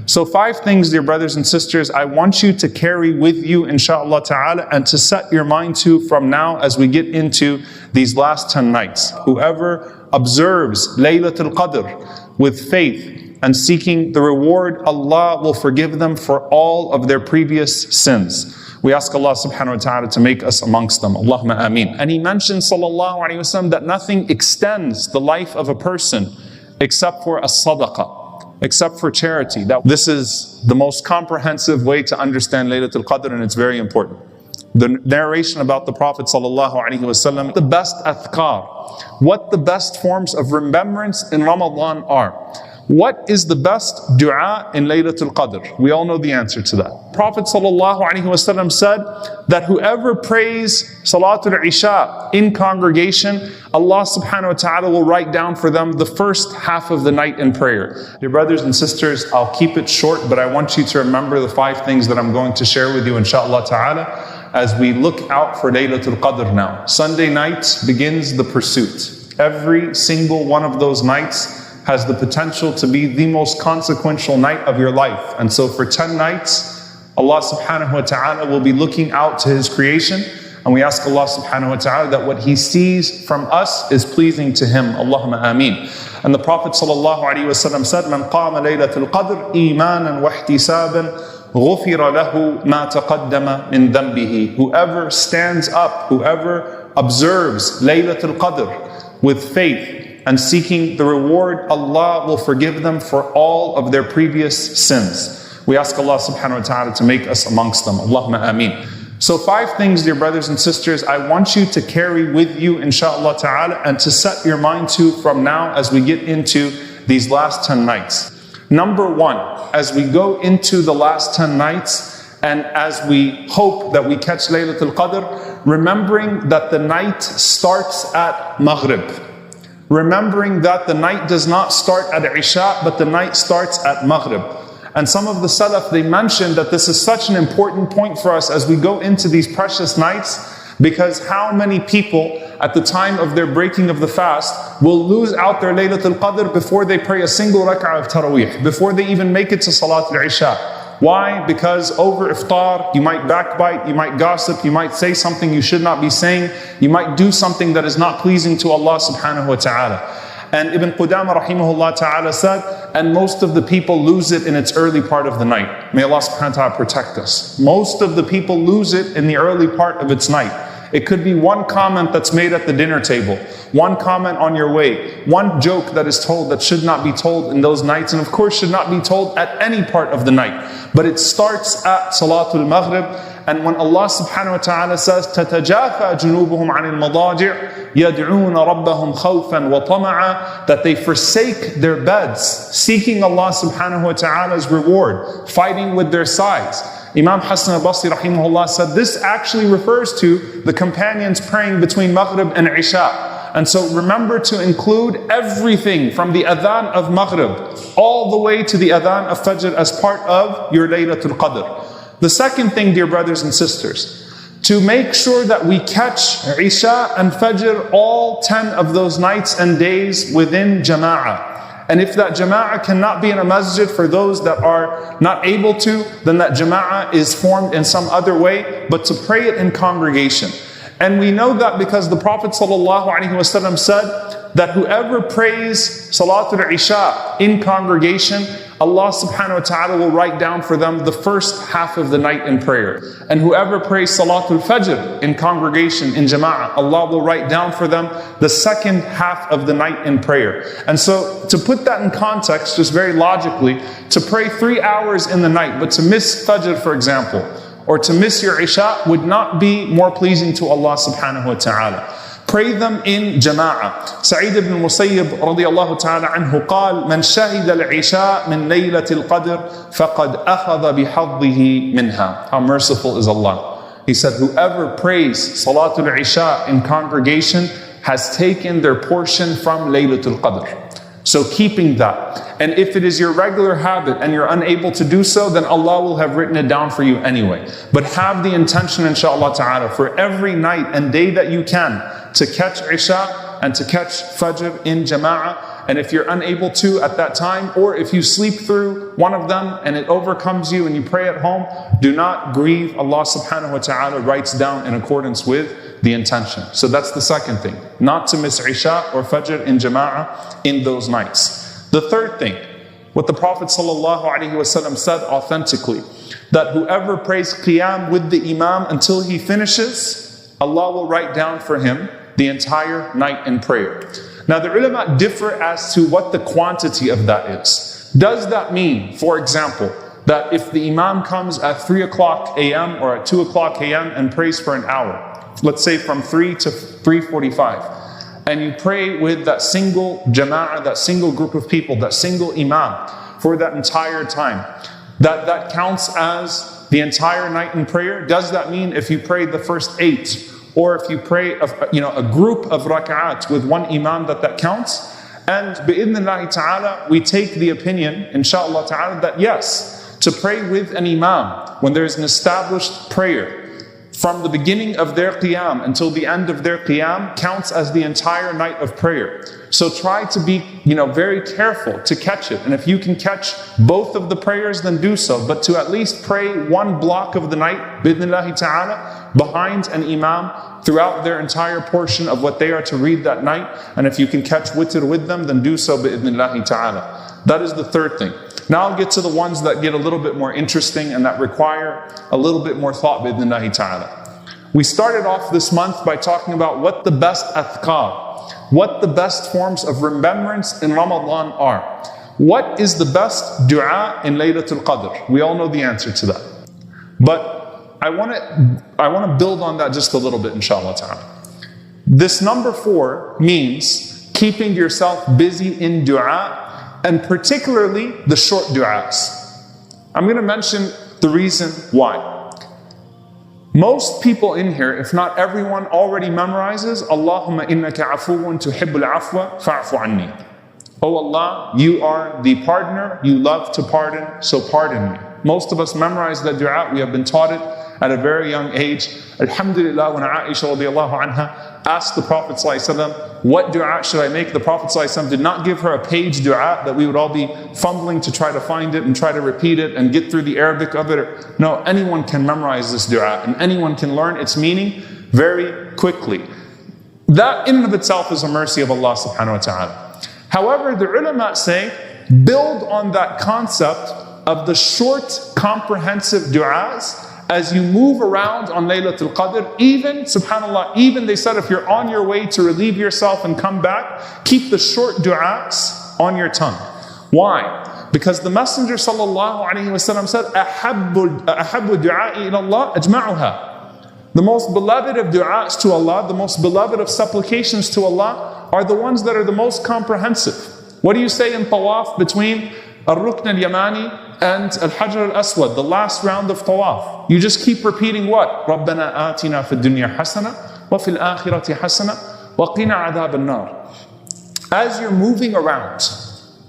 So 5 things, dear brothers and sisters, I want you to carry with you, inshallah ta'ala, and to set your mind to from now as we get into these last 10 nights. Whoever observes Laylatul Qadr with faith and seeking the reward, Allah will forgive them for all of their previous sins. We ask Allah subhanahu wa ta'ala to make us amongst them. Allahumma ameen. And He mentioned, sallallahu alayhi wa sallam, that nothing extends the life of a person except for a sadaqah, except for charity. That this is the most comprehensive way to understand Laylatul Qadr, and it's very important. The narration about the Prophet sallallahu alaihi wasallam, the best adhkar, what the best forms of remembrance in Ramadan are. What is the best dua in Laylatul Qadr? We all know the answer to that. Prophet sallallahu alaihi wasallam said that whoever prays Salatul Isha in congregation, Allah subhanahu wa ta'ala will write down for them the first half of the night in prayer. Dear brothers and sisters, I'll keep it short, but I want you to remember the 5 things that I'm going to share with you, inshaAllah ta'ala, as we look out for Laylatul Qadr now. Sunday night begins the pursuit. Every single one of those nights has the potential to be the most consequential night of your life. And so for 10 nights, Allah subhanahu wa ta'ala will be looking out to His creation. And we ask Allah subhanahu wa ta'ala that what He sees from us is pleasing to Him. Allahumma ameen. And the Prophet sallallahu alayhi wa sallam said, "Man qama laylatul qadr imanan wa ihtisaban, ghufira lahu ma taqaddama min dhanbihi." Whoever stands up, whoever observes Laylatul Qadr with faith and seeking the reward, Allah will forgive them for all of their previous sins. We ask Allah subhanahu wa ta'ala to make us amongst them. Allahumma ameen. So 5 things, dear brothers and sisters, I want you to carry with you, inshallah ta'ala, and to set your mind to from now as we get into these last 10 nights. Number 1, as we go into the last 10 nights, and as we hope that we catch Laylatul Qadr, remembering that the night starts at Maghrib. Remembering that the night does not start at Isha, but the night starts at Maghrib. And some of the Salaf, they mentioned that this is such an important point for us as we go into these precious nights, because how many people at the time of their breaking of the fast will lose out their Laylatul Qadr before they pray a single rak'ah of Taraweeh, before they even make it to Salatul Isha. Why? Because over iftar, you might backbite, you might gossip, you might say something you should not be saying, you might do something that is not pleasing to Allah subhanahu wa ta'ala. And Ibn Qudama rahimahullah ta'ala said, and most of the people lose it in its early part of the night. May Allah subhanahu wa ta'ala protect us. Most of the people lose it in the early part of its night. It could be one comment that's made at the dinner table, one comment on your way, one joke that is told that should not be told in those nights, and of course should not be told at any part of the night. But it starts at Salatul Maghrib, and when Allah subhanahu wa ta'ala says, تَتَجَافَى جُنُوبُهُمْ عَنِ الْمَضَاجِعِ يَدْعُونَ رَبَّهُمْ خَوْفًا وَطَمَعًا, that they forsake their beds, seeking Allah subhanahu wa ta'ala's reward, fighting with their sides. Imam Hassan al-Basri rahimahullah said this actually refers to the companions praying between Maghrib and Isha. And so remember to include everything from the adhan of Maghrib all the way to the adhan of Fajr as part of your Laylatul Qadr. The second thing, dear brothers and sisters, to make sure that we catch Isha and Fajr all 10 of those nights and days within Jama'ah. And if that jama'ah cannot be in a masjid for those that are not able to, then that jama'ah is formed in some other way, but to pray it in congregation. And we know that because the Prophet ﷺ said that whoever prays Salatul Isha in congregation, Allah subhanahu wa ta'ala will write down for them the first half of the night in prayer. And whoever prays Salatul Fajr in congregation, in Jama'ah, Allah will write down for them the second half of the night in prayer. And so to put that in context, just very logically, to pray 3 hours in the night, but to miss Fajr, for example, or to miss your Isha would not be more pleasing to Allah subhanahu wa ta'ala. Pray them in jama'ah. Sa'id ibn Musayyib radiyallahu ta'ala anhu قال من شهد العشاء من ليلة القدر فقد أخذ بحظه منها. How merciful is Allah. He said, whoever prays Salatul Isha in congregation has taken their portion from Laylatul Qadr. So keeping that. And if it is your regular habit and you're unable to do so, then Allah will have written it down for you anyway. But have the intention, inshallah ta'ala, for every night and day that you can, to catch Isha and to catch Fajr in Jama'ah. And if you're unable to at that time, or if you sleep through one of them and it overcomes you and you pray at home, do not grieve. Allah subhanahu wa ta'ala writes down in accordance with the intention. So that's the second thing. Not to miss Isha or Fajr in Jama'ah in those nights. The third thing, what the Prophet ﷺ said authentically, that whoever prays Qiyam with the Imam until he finishes, Allah will write down for him the entire night in prayer. Now the ulama differ as to what the quantity of that is. Does that mean, for example, that if the Imam comes at 3 o'clock a.m. or at 2 o'clock a.m. and prays for an hour, let's say from 3 to 3:45, and you pray with that single jama'ah, that single group of people, that single Imam for that entire time, that counts as the entire night in prayer? Does that mean if you pray the first 8, or if you pray a group of rak'at with one Imam, that counts? And bi'idhnillahi ta'ala, we take the opinion, inshaAllah ta'ala, that yes, to pray with an Imam when there is an established prayer from the beginning of their Qiyam until the end of their Qiyam counts as the entire night of prayer. So try to be very careful to catch it. And if you can catch both of the prayers, then do so. But to at least pray one block of the night, bi'idhnillahi ta'ala, behind an Imam throughout their entire portion of what they are to read that night. And if you can catch witr with them, then do so bi'idhnillahi ta'ala. That is the third thing. Now I'll get to the ones that get a little bit more interesting and that require a little bit more thought bi'idhnillahi ta'ala. We started off this month by talking about what the best adhkar, what the best forms of remembrance in Ramadan are. What is the best dua in Laylatul Qadr? We all know the answer to that. But I want to build on that just a little bit, inshallah ta'ala. This number 4 means keeping yourself busy in dua, and particularly the short du'as. I'm going to mention the reason why. Most people in here, if not everyone, already memorizes Allahumma, innaka afuwwun, tuhibbul afwa, fa'f anni. Oh Allah, you are the pardoner, you love to pardon, so pardon me. Most of us memorize that dua. We have been taught it at a very young age. Alhamdulillah, when Aisha radiallahu anha asked the Prophet ﷺ, what dua should I make? The Prophet ﷺ did not give her a page dua that we would all be fumbling to try to find it and try to repeat it and get through the Arabic of it. No, anyone can memorize this dua and anyone can learn its meaning very quickly. That in and of itself is a mercy of Allah subhanahu wa ta'ala. However, the ulama say, build on that concept of the short, comprehensive du'as as you move around on Laylatul Qadr. Even, subhanAllah, even they said if you're on your way to relieve yourself and come back, keep the short du'as on your tongue. Why? Because the Messenger sallallahu alayhi wa sallam said, أَحَبُّ دُعَاءِ إِلَى اللَّهِ أَجْمَعُهَا. The most beloved of du'as to Allah, the most beloved of supplications to Allah are the ones that are the most comprehensive. What do you say in tawaf between Al-Rukn al-Yamani and Al-Hajar al-Aswad, the last round of tawaf? You just keep repeating what? رَبَّنَا آتِنَا فِي الدُّنْيَا حَسَنَةً وَفِي الْآخِرَةِ حَسَنَةً وَقِنَا عَذَابَ النَّارِ. As you're moving around,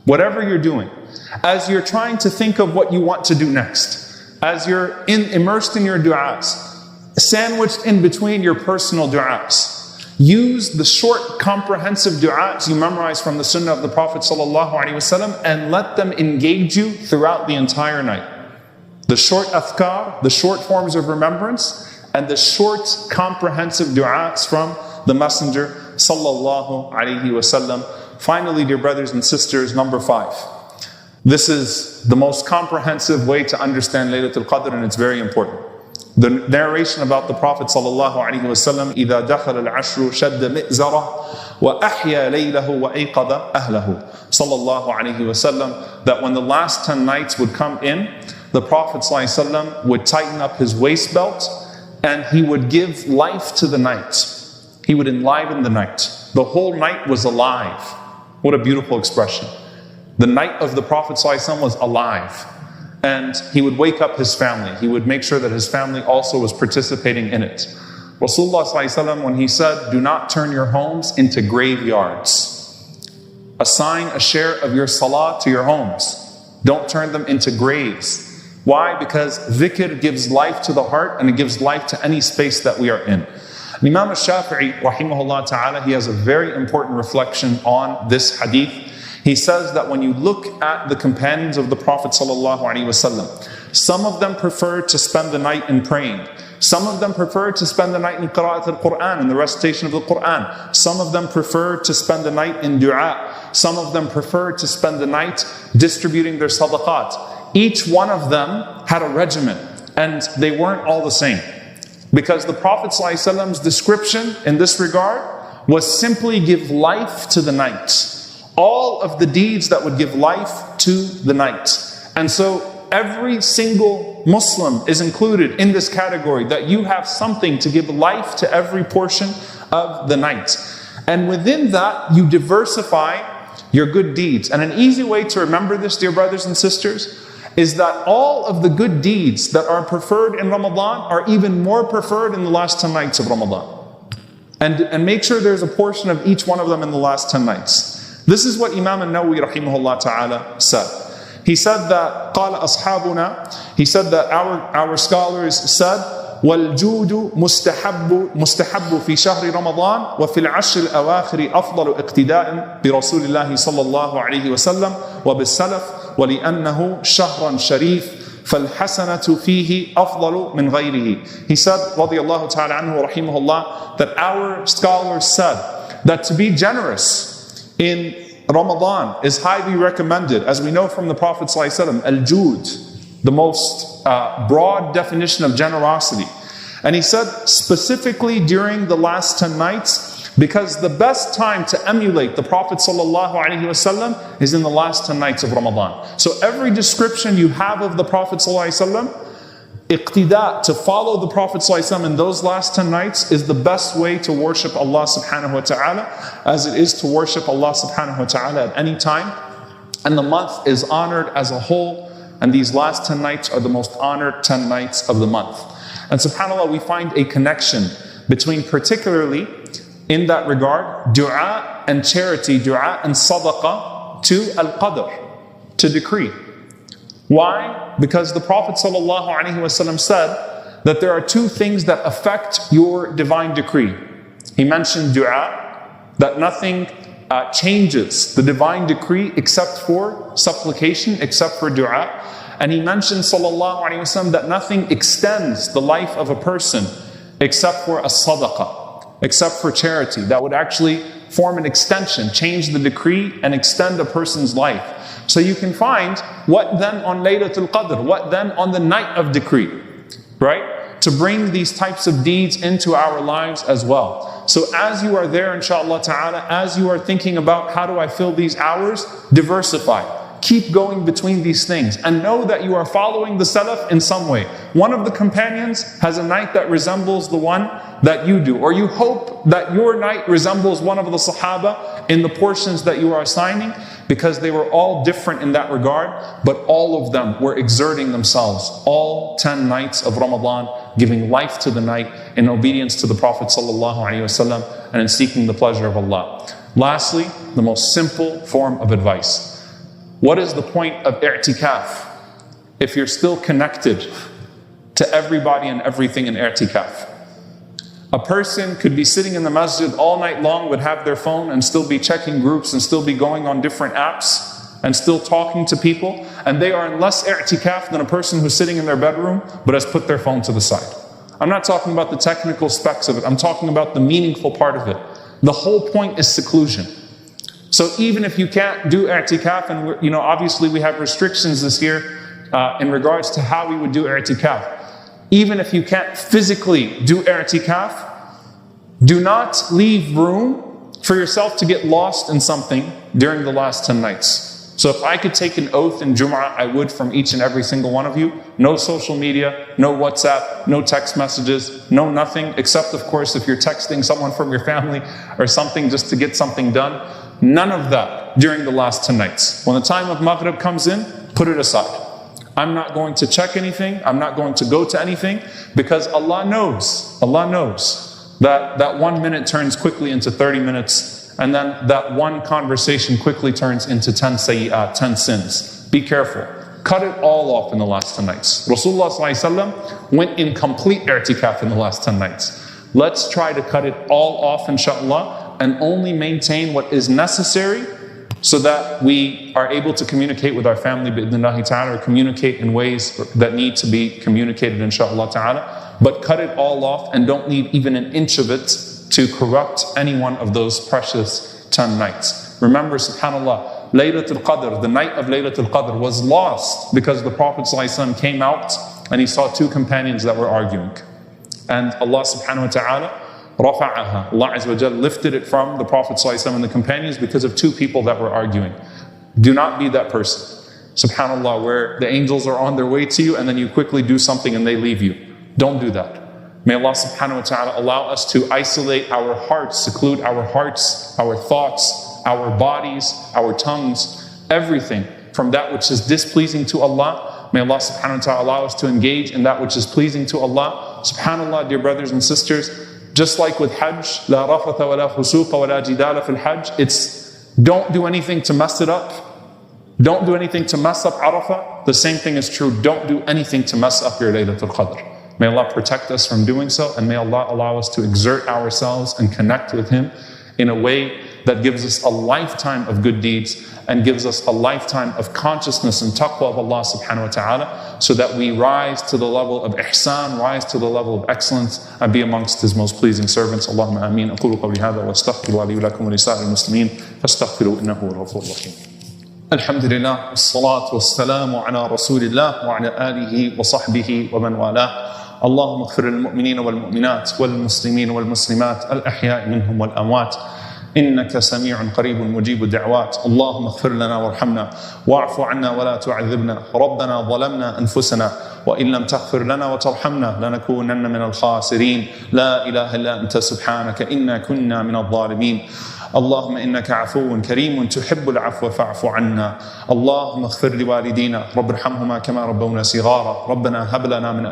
whatever you're doing, as you're trying to think of what you want to do next, as you're immersed in your du'as, sandwiched in between your personal du'as, use the short, comprehensive du'as you memorize from the sunnah of the Prophet ﷺ and let them engage you throughout the entire night. The short adhkar, the short forms of remembrance, and the short, comprehensive du'as from the Messenger ﷺ. Finally, dear brothers and sisters, number 5. This is the most comprehensive way to understand Laylatul Qadr, and it's very important. The narration about the Prophet ﷺ, إِذَا دَخَلَ الْعَشْرُ شَدَّ مِئْزَرَهُ وَأَحْيَا لَيْلَهُ وَأَيْقَظَ أَهْلَهُ sallallahu alayhi wasallam, that when the last 10 nights would come in, the Prophet ﷺ would tighten up his waist belt and he would give life to the night. He would enliven the night. The whole night was alive. What a beautiful expression. The night of the Prophet ﷺ was alive. And he would wake up his family. He would make sure that his family also was participating in it. Rasulullah ﷺ, when he said, do not turn your homes into graveyards. Assign a share of your salah to your homes. Don't turn them into graves. Why? Because dhikr gives life to the heart and it gives life to any space that we are in. Imam al-Shafi'i, rahimahullah ta'ala, he has a very important reflection on this hadith. He says that when you look at the companions of the Prophet ﷺ, some of them preferred to spend the night in praying. Some of them preferred to spend the night in Qira'at al-Quran, in the recitation of the Quran. Some of them preferred to spend the night in dua. Some of them preferred to spend the night distributing their sadaqat. Each one of them had a regimen, and they weren't all the same. Because the Prophet ﷺ's description in this regard was simply give life to the night. All of the deeds that would give life to the night. And so every single Muslim is included in this category, that you have something to give life to every portion of the night. And within that, you diversify your good deeds. And an easy way to remember this, dear brothers and sisters, is that all of the good deeds that are preferred in Ramadan are even more preferred in the last 10 nights of Ramadan. And make sure there's a portion of each one of them in the last 10 nights. This is what Imam al-Nawawi rahimahullah ta'ala said. He said that قال أصحابنا, he said that our scholars said, والجود مستحب في شهر رمضان وفي العشر الأواخر أفضل اقتداء برسول الله صلى الله عليه وسلم وبالسلف ولأنه شهر شريف فالحسنة فيه أفضل من غيره. He said رضي الله تعالى عنه ورحمه الله, that our scholars said that to be generous in Ramadan is highly recommended, as we know from the Prophet ﷺ, al-jud, the most broad definition of generosity. And he said specifically during the last 10 nights, because the best time to emulate the Prophet ﷺ is in the last 10 nights of Ramadan. So every description you have of the Prophet ﷺ, iqtida, to follow the Prophet ﷺ in those last 10 nights, is the best way to worship Allah subhanahu wa ta'ala, as it is to worship Allah subhanahu wa ta'ala at any time. And the month is honored as a whole, and these last 10 nights are the most honored 10 nights of the month. And subhanAllah, we find a connection between, particularly in that regard, dua and charity, dua and sadaqah, to al-qadr, to decree. Why? Because the Prophet ﷺ said that there are two things that affect your divine decree. He mentioned dua, that nothing changes the divine decree except for supplication, except for dua. And he mentioned ﷺ that nothing extends the life of a person except for a sadaqah, except for charity. That would actually form an extension, change the decree and extend a person's life. So you can find, what then on Laylatul Qadr? What then on the night of decree? Right? To bring these types of deeds into our lives as well. So as you are there, inshallah ta'ala, as you are thinking about how do I fill these hours, diversify. Keep going between these things and know that you are following the Salaf in some way. One of the companions has a night that resembles the one that you do, or you hope that your night resembles one of the Sahaba in the portions that you are assigning, because they were all different in that regard, but all of them were exerting themselves all 10 nights of Ramadan, giving life to the night in obedience to the Prophet ﷺ and in seeking the pleasure of Allah. Lastly, the most simple form of advice. What is the point of i'tikaf if you're still connected to everybody and everything in i'tikaf? A person could be sitting in the masjid all night long, would have their phone and still be checking groups and still be going on different apps and still talking to people, and they are in less i'tikaf than a person who's sitting in their bedroom but has put their phone to the side. I'm not talking about the technical specs of it, I'm talking about the meaningful part of it. The whole point is seclusion. So even if you can't do i'tikaf, and obviously we have restrictions this year in regards to how we would do i'tikaf. Even if you can't physically do i'tikaf, do not leave room for yourself to get lost in something during the last 10 nights. So if I could take an oath in Jum'ah, I would from each and every single one of you. No social media, no WhatsApp, no text messages, no nothing, except of course if you're texting someone from your family or something just to get something done. None of that during the last 10 nights. When the time of Maghrib comes in, put it aside. I'm not going to check anything. I'm not going to go to anything, because Allah knows that 1 minute turns quickly into 30 minutes, and then that one conversation quickly turns into 10 sayyat, 10 sins. Be careful. Cut it all off in the last 10 nights. Rasulullah ﷺ went in complete i'tikaf in the last 10 nights. Let's try to cut it all off, inshallah, and only maintain what is necessary so that we are able to communicate with our family bi'idhnillahi ta'ala, or communicate in ways that need to be communicated inshaAllah ta'ala, but cut it all off and don't leave even an inch of it to corrupt any one of those precious 10 nights. Remember, subhanAllah, Laylatul Qadr, the night of Laylatul Qadr was lost because the Prophet ﷺ came out and he saw two companions that were arguing. And Allah subhanahu wa ta'ala rafa'aha, Allah Azza wa Jal lifted it from the Prophet ﷺ and the companions because of two people that were arguing. Do not be that person, subhanAllah, where the angels are on their way to you and then you quickly do something and they leave you. Don't do that. May Allah subhanahu wa ta'ala allow us to isolate our hearts, seclude our hearts, our thoughts, our bodies, our tongues, everything from that which is displeasing to Allah. May Allah subhanahu wa ta'ala allow us to engage in that which is pleasing to Allah. SubhanAllah, dear brothers and sisters, just like with Hajj, la rafatha wa la fusuqa wa la jidala fil Hajj, it's don't do anything to mess it up. Don't do anything to mess up Arafah. The same thing is true. Don't do anything to mess up your Laylatul Qadr. May Allah protect us from doing so, and may Allah allow us to exert ourselves and connect with Him in a way that gives us a lifetime of good deeds and gives us a lifetime of consciousness and taqwa of Allah subhanahu wa ta'ala, so that we rise to the level of ihsan, rise to the level of excellence, and be amongst His most pleasing servants. Allahumma ameen. أقول قولي هذا وأستغفر لي ولكم ولسائر المسلمين فاستغفروا إنه هو الغفور الرحيم. الحمد لله والصلاة والسلام على رسول الله وعلى آله وصحبه ومن والاه. اللهم اغفر للمؤمنين والمؤمنات والمسلمين والمسلمات الأحياء منهم والأموات إنك سميع قريب مجيب الدعوات. اللهم اغفر لنا وارحمنا واعف عنا ولا تعذبنا. ربنا ظلمنا أنفسنا وإن لم تغفر لنا وترحمنا لنكونن من الخاسرين. لا إله إلا أنت سبحانك إنا كنا من الظالمين. اللهم إنك عفو كريم تحب العفو فاعف عنا. اللهم اغفر لوالدينا رب ارحمهما كما ربونا صغارا. ربنا هب لنا من